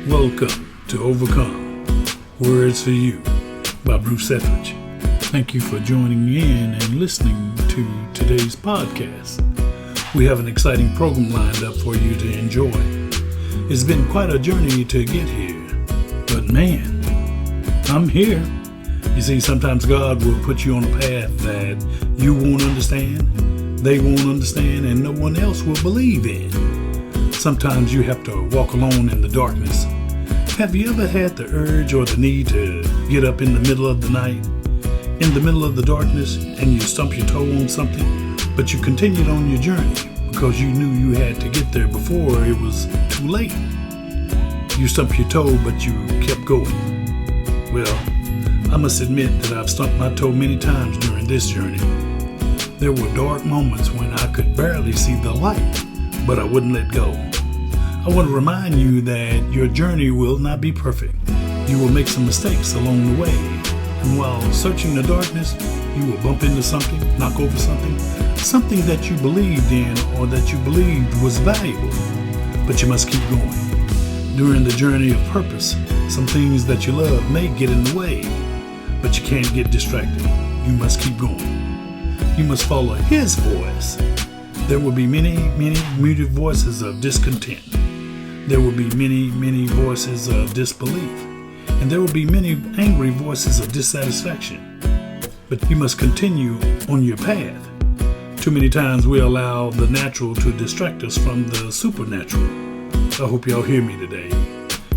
Welcome to Overcome, Words for You by Bruce Etheridge. Thank you for joining in and listening to today's podcast. We have an exciting program lined up for you to enjoy. It's been quite a journey to get here, but man, I'm here. You see, sometimes God will put you on a path that you won't understand, they won't understand, and no one else will believe in. Sometimes you have to walk alone in the darkness. Have you ever had the urge or the need to get up in the middle of the night, in the middle of the darkness, and you stump your toe on something, but you continued on your journey because you knew you had to get there before it was too late? You stumped your toe, but you kept going. Well, I must admit that I've stumped my toe many times during this journey. There were dark moments when I could barely see the light, but I wouldn't let go. I want to remind you that your journey will not be perfect. You will make some mistakes along the way. And while searching the darkness, you will bump into something, knock over something that you believed in or that you believed was valuable. But you must keep going. During the journey of purpose, some things that you love may get in the way, but you can't get distracted. You must keep going. You must follow His voice. There will be many muted voices of discontent. There will be many voices of disbelief. And there will be many angry voices of dissatisfaction. But you must continue on your path. Too many times we allow the natural to distract us from the supernatural. I hope y'all hear me today.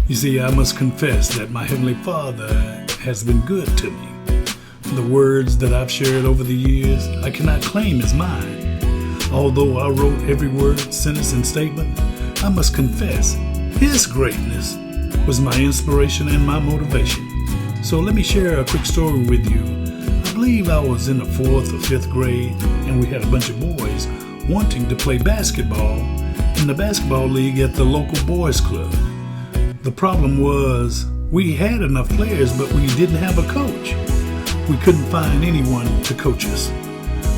You see, I must confess that my Heavenly Father has been good to me. The words that I've shared over the years, I cannot claim as mine. Although I wrote every word, sentence, and statement, I must confess His greatness was my inspiration and my motivation. So let me share a quick story with you. I believe I was in the 4th or 5th grade, and we had a bunch of boys wanting to play basketball in the basketball league at the local boys club. The problem was we had enough players, but we didn't have a coach. We couldn't find anyone to coach us.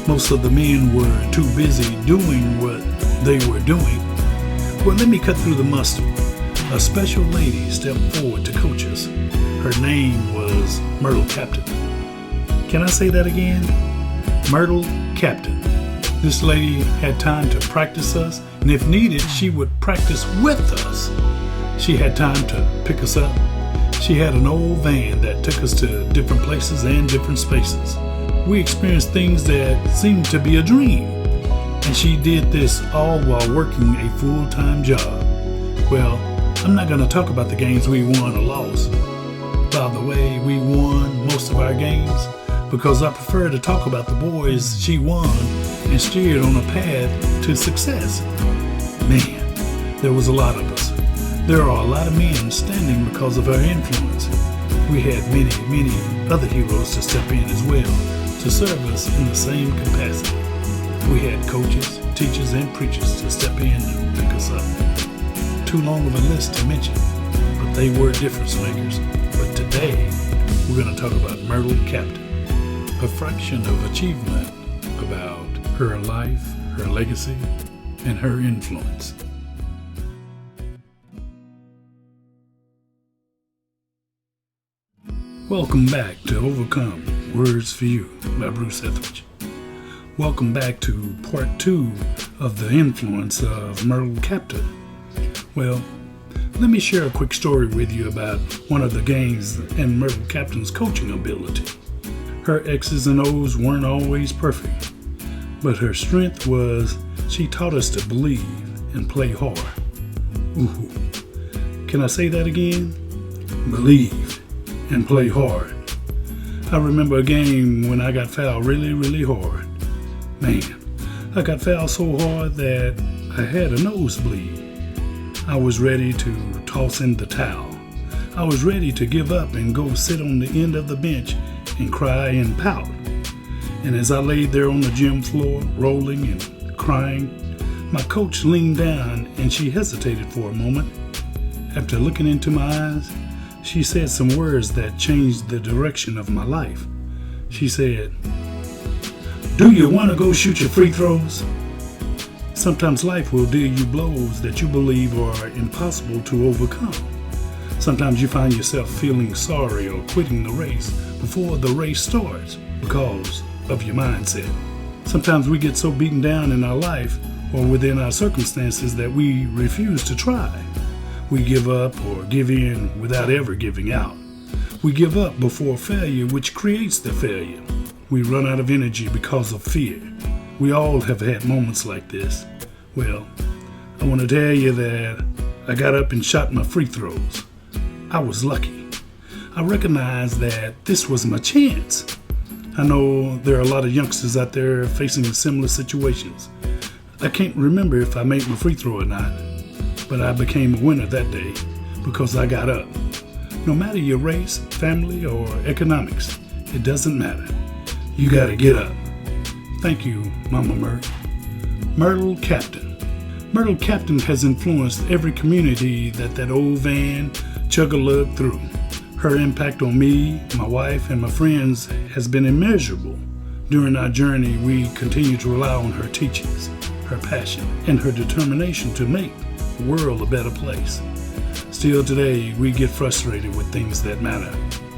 Most of the men were too busy doing what they were doing. Well, let me cut through the mustard. A special lady stepped forward to coach us. Her name was Myrtle Captain. Can I say that again? Myrtle Captain. This lady had time to practice us, and if needed, she would practice with us. She had time to pick us up. She had an old van that took us to different places and different spaces. We experienced things that seemed to be a dream. And she did this all while working a full-time job. Well, I'm not going to talk about the games we won or lost. By the way, we won most of our games because I prefer to talk about the boys she won and steered on a path to success. Man, there was a lot of us. There are a lot of men standing because of her influence. We had many other heroes to step in as well to serve us in the same capacity. We had coaches, teachers, and preachers to step in and pick us up. Too long of a list to mention, but they were difference makers. But today, we're going to talk about Myrtle Captain, a fraction of achievement about her life, her legacy, and her influence. Welcome back to Overcome, Words for You by Bruce Etheridge. Welcome back to part 2 of the influence of Myrtle Captain. Well, let me share a quick story with you about one of the games and Myrtle Captain's coaching ability. Her X's and O's weren't always perfect, but her strength was she taught us to believe and play hard. Ooh, can I say that again? Believe and play hard. I remember a game when I got fouled really hard. Man, I got fouled so hard that I had a nosebleed. I was ready to toss in the towel. I was ready to give up and go sit on the end of the bench and cry and pout. And as I laid there on the gym floor, rolling and crying, my coach leaned down and she hesitated for a moment. After looking into my eyes, she said some words that changed the direction of my life. She said, "Do you want to go shoot your free throws?" Sometimes life will deal you blows that you believe are impossible to overcome. Sometimes you find yourself feeling sorry or quitting the race before the race starts because of your mindset. Sometimes we get so beaten down in our life or within our circumstances that we refuse to try. We give up or give in without ever giving out. We give up before failure, which creates the failure. We run out of energy because of fear. We all have had moments like this. Well, I want to tell you that I got up and shot my free throws. I was lucky. I recognized that this was my chance. I know there are a lot of youngsters out there facing similar situations. I can't remember if I made my free throw or not, but I became a winner that day because I got up. No matter your race, family, or economics, it doesn't matter. You gotta get up. Thank you, Mama Myrtle. Myrtle Captain. Myrtle Captain has influenced every community that old van chug-a-lug through. Her impact on me, my wife, and my friends has been immeasurable. During our journey, we continue to rely on her teachings, her passion, and her determination to make the world a better place. Still today, we get frustrated with things that matter.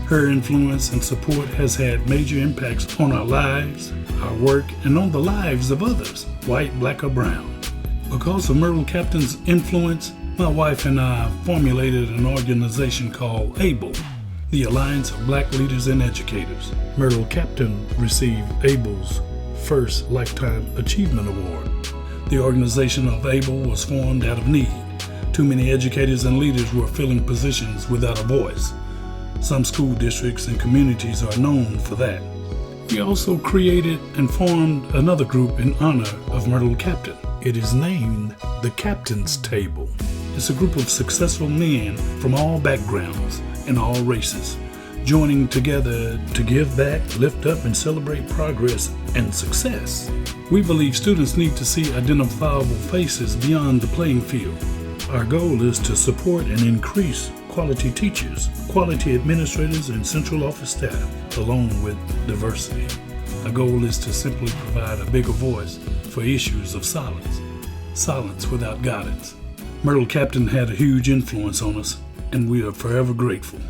Her influence and support has had major impacts on our lives, our work, and on the lives of others, white, black, or brown. Because of Myrtle Captain's influence, my wife and I formulated an organization called ABLE, the Alliance of Black Leaders and Educators. Myrtle Captain received ABLE's first Lifetime Achievement Award. The organization of ABLE was formed out of need. Too many educators and leaders were filling positions without a voice. Some school districts and communities are known for that. We also created and formed another group in honor of Myrtle Captain. It is named the Captain's Table. It's a group of successful men from all backgrounds and all races, joining together to give back, lift up, and celebrate progress and success. We believe students need to see identifiable faces beyond the playing field. Our goal is to support and increase quality teachers, quality administrators, and central office staff, along with diversity. Our goal is to simply provide a bigger voice for issues of silence without guidance. Myrtle Captain had a huge influence on us, and we are forever grateful.